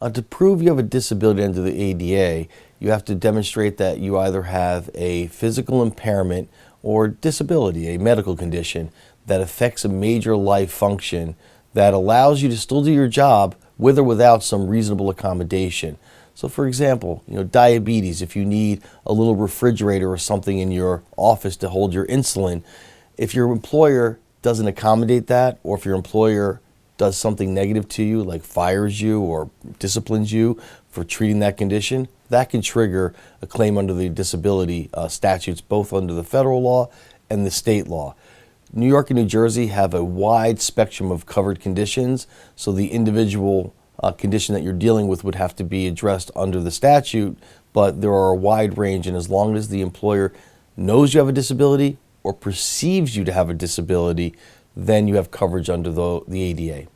To prove you have a disability under the ADA, you have to demonstrate that you either have a physical impairment or disability, a medical condition that affects a major life function that allows you to still do your job with or without some reasonable accommodation. So for example, diabetes, if you need a little refrigerator or something in your office to hold your insulin, if your employer doesn't accommodate that, or if your employer does something negative to you, like fires you or disciplines you for treating that condition, that can trigger a claim under the disability statutes, both under the federal law and the state law. New York and New Jersey have a wide spectrum of covered conditions, so the individual condition that you're dealing with would have to be addressed under the statute, but there are a wide range, and as long as the employer knows you have a disability or perceives you to have a disability, then you have coverage under the ADA.